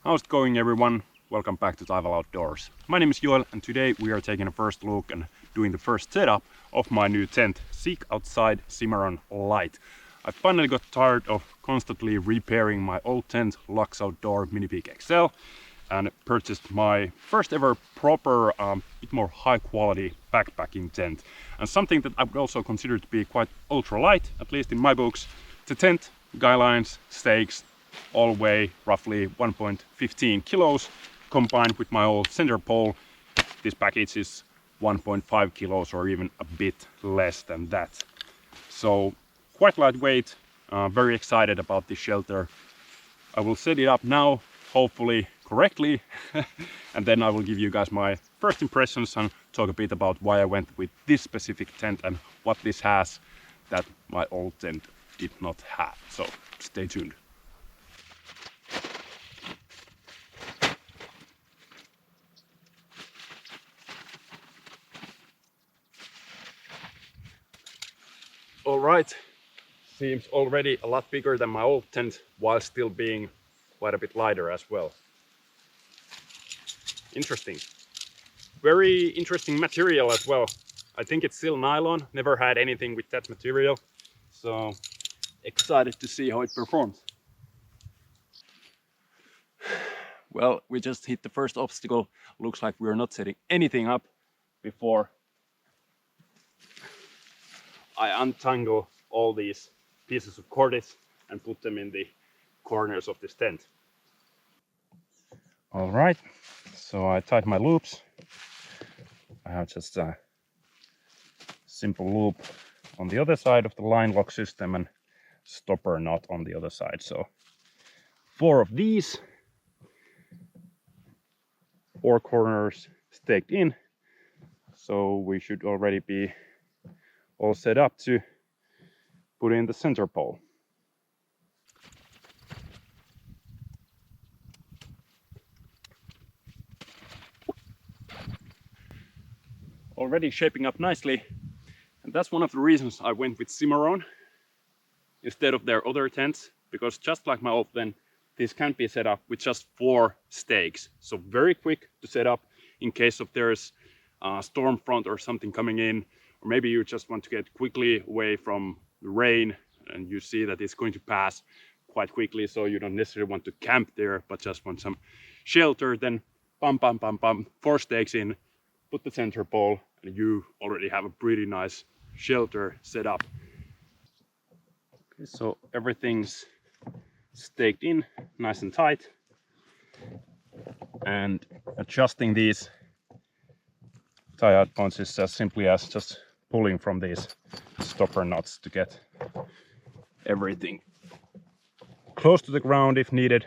How's it going, everyone? Welcome back to Taival Outdoors. My name is Joel and today we are taking a first look and doing the first setup of my new tent, Seek Outside Cimarron Lite. I finally got tired of constantly repairing my old tent, Lux Outdoor Mini Peak XL, and purchased my first ever proper, bit more high quality backpacking tent. And something that I would also consider to be quite ultra light, at least in my books. The tent, guy lines, stakes, all weigh roughly 1.15 kilos. Combined with my old center pole, this package is 1.5 kilos or even a bit less than that. So quite lightweight, very excited about this shelter. I will set it up now, hopefully correctly, and then I will give you guys my first impressions and talk a bit about why I went with this specific tent and what this has that my old tent did not have. So stay tuned. All right, seems already a lot bigger than my old tent while still being quite a bit lighter as well. Interesting. Very interesting material as well. I think it's still nylon, never had anything with that material. So excited to see how it performs. Well, we just hit the first obstacle. Looks like we're not setting anything up before I untangle all these pieces of cordage and put them in the corners of this tent. All right, so I tied my loops. I have just a simple loop on the other side of the line lock system and stopper knot on the other side. So 4 of these, 4 corners staked in. So we should already be all set up to put in the center pole. Already shaping up nicely, and that's one of the reasons I went with Cimarron instead of their other tents, because just like my old tent, this can be set up with just 4 stakes. So very quick to set up in case of there's a storm front or something coming in, or maybe you just want to get quickly away from the rain and you see that it's going to pass quite quickly, so you don't necessarily want to camp there but just want some shelter. Then bam, 4 stakes in, put the center pole, and you already have a pretty nice shelter set up. Okay, so everything's staked in nice and tight, and adjusting these tie-out points is as simply as just pulling from these stopper knots to get everything close to the ground if needed,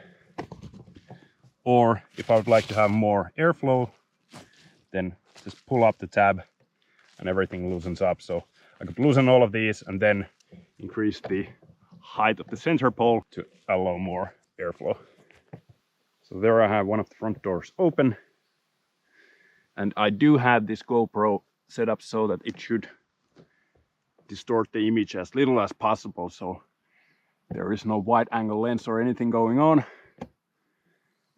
or if I would like to have more airflow, then just pull up the tab and everything loosens up. So I could loosen all of these and then increase the height of the center pole to allow more airflow. So there I have one of the front doors open, and I do have this GoPro set up so that it should distort the image as little as possible, so there is no wide angle lens or anything going on.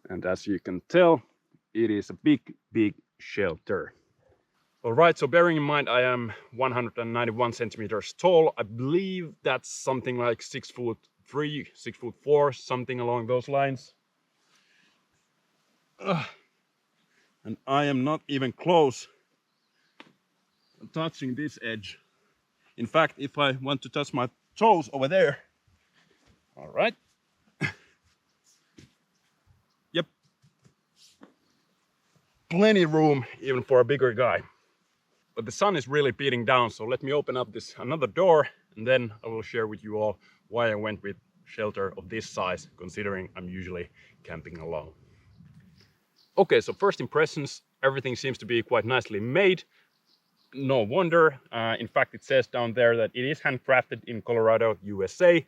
And as you can tell, it is a big shelter. All right, so bearing in mind I am 191 centimeters tall, I believe that's something like 6'3", 6'4", something along those lines. And I am not even close to touching this edge. In fact, if I want to touch my toes over there, all right. Yep. Plenty room even for a bigger guy. But the sun is really beating down, so let me open up this another door and then I will share with you all why I went with shelter of this size, considering I'm usually camping alone. Okay, so first impressions, everything seems to be quite nicely made. No wonder. In fact, it says down there that it is handcrafted in Colorado, USA.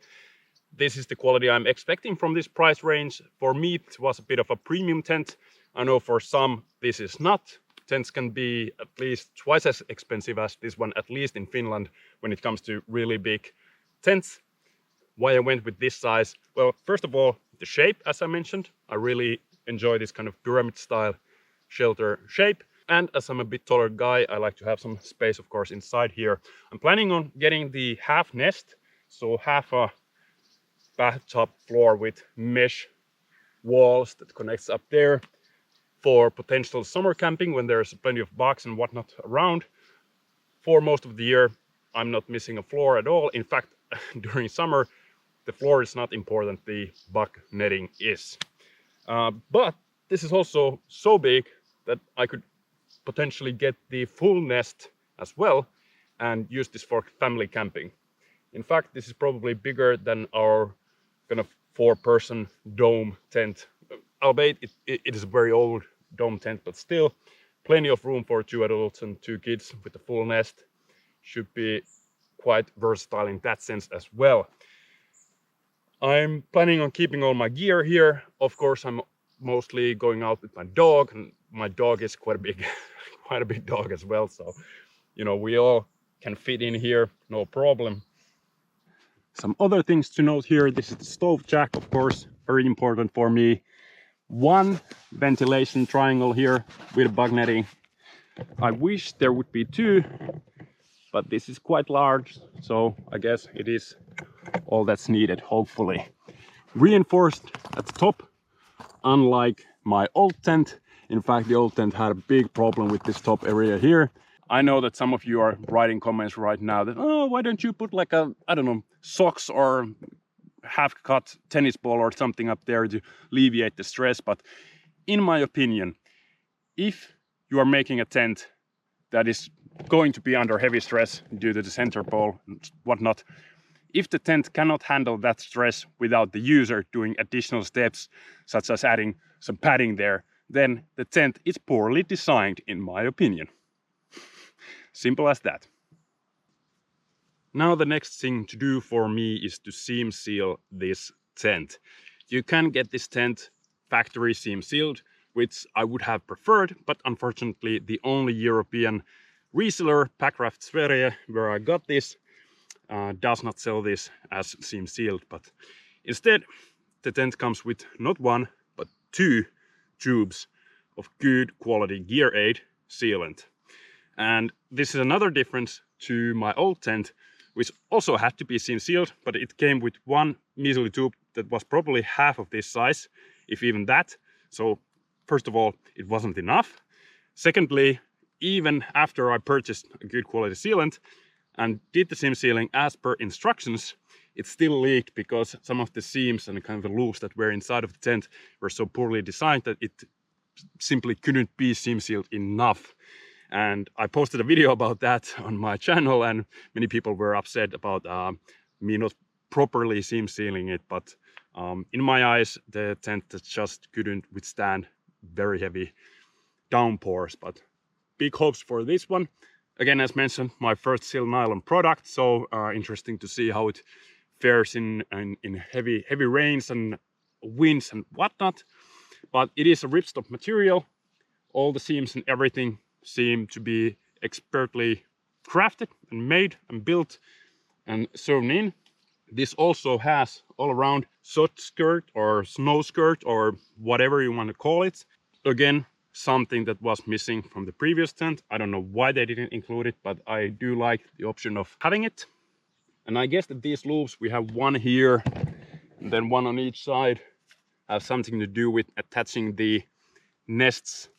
This is the quality I'm expecting from this price range. For me, it was a bit of a premium tent. I know for some this is not. Tents can be at least twice as expensive as this one, at least in Finland, when it comes to really big tents. Why I went with this size? Well, first of all, the shape, as I mentioned, I really enjoy this kind of pyramid style shelter shape. And as I'm a bit taller guy, I like to have some space, of course, inside here. I'm planning on getting the half nest, so half a bathtub floor with mesh walls that connects up there for potential summer camping when there's plenty of bugs and whatnot around. For most of the year, I'm not missing a floor at all. In fact, during summer, the floor is not important, the bug netting is. But this is also so big that I could potentially get the full nest as well and use this for family camping. In fact, this is probably bigger than our kind of 4-person dome tent. Albeit it is a very old dome tent, but still plenty of room for 2 adults and 2 kids with the full nest. Should be quite versatile in that sense as well. I'm planning on keeping all my gear here. Of course, I'm mostly going out with my dog, and my dog is quite a big quite a big dog as well, so you know, we all can fit in here, no problem. Some other things to note here: this is the stove jack, of course, very important for me. 1 ventilation triangle here with bug netting. I wish there would be 2, but this is quite large, so I guess it is all that's needed, hopefully. Reinforced at the top, unlike my old tent. In fact, the old tent had a big problem with this top area here. I know that some of you are writing comments right now that, oh, why don't you put like a, I don't know, socks or half-cut tennis ball or something up there to alleviate the stress. But in my opinion, if you are making a tent that is going to be under heavy stress due to the center pole and whatnot, if the tent cannot handle that stress without the user doing additional steps, such as adding some padding there, then the tent is poorly designed, in my opinion. Simple as that. Now the next thing to do for me is to seam seal this tent. You can get this tent factory seam sealed, which I would have preferred, but unfortunately the only European reseller, Packraft Sverige, where I got this, does not sell this as seam sealed. But instead, the tent comes with not 1, but 2 tubes of good quality Gear Aid sealant. And this is another difference to my old tent, which also had to be seam sealed, but it came with 1 measly tube that was probably half of this size, if even that. So first of all, it wasn't enough. Secondly, even after I purchased a good quality sealant and did the seam sealing as per instructions, it still leaked because some of the seams and kind of the loops that were inside of the tent were so poorly designed that it simply couldn't be seam sealed enough. And I posted a video about that on my channel, and many people were upset about me not properly seam sealing it. But in my eyes, the tent just couldn't withstand very heavy downpours. But big hopes for this one. Again, as mentioned, my first Sil Nylon product, so interesting to see how it fares in heavy rains and winds and whatnot. But it is a ripstop material. All the seams and everything seem to be expertly crafted and made and built and sewn in. This also has all around soot skirt or snow skirt or whatever you want to call it. Again, something that was missing from the previous tent. I don't know why they didn't include it, but I do like the option of having it. And I guess that these loops, we have 1 here and then 1 on each side, have something to do with attaching the nests,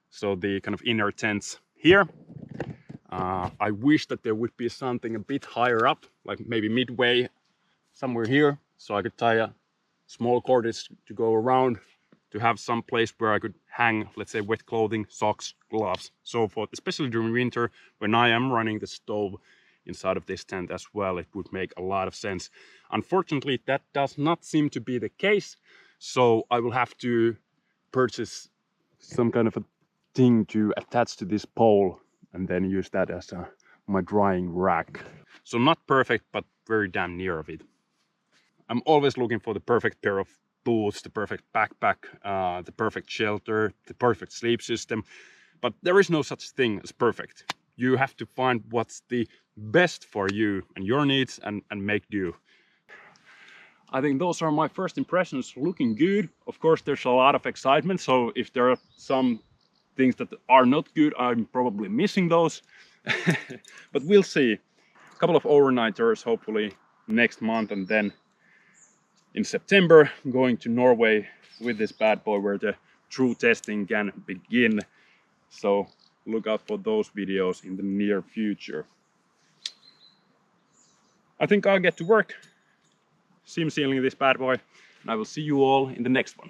so the kind of inner tents here. I wish that there would be something a bit higher up, like maybe midway somewhere here, so I could tie a small cordage to go around to have some place where I could hang, let's say, wet clothing, socks, gloves, so forth, especially during winter when I am running the stove inside of this tent as well. It would make a lot of sense. Unfortunately, that does not seem to be the case, so I will have to purchase some kind of a thing to attach to this pole and then use that as my drying rack. So not perfect, but very damn near of it. I'm always looking for the perfect pair of boots, the perfect backpack, the perfect shelter, the perfect sleep system, but there is no such thing as perfect. You have to find what's the best for you and your needs and make do. I think those are my first impressions, looking good. Of course, there's a lot of excitement, so if there are some things that are not good, I'm probably missing those. But we'll see. A couple of overnighters hopefully next month, and then in September going to Norway with this bad boy where the true testing can begin. So look out for those videos in the near future. I think I'll get to work sim sealing this bad boy, and I will see you all in the next one.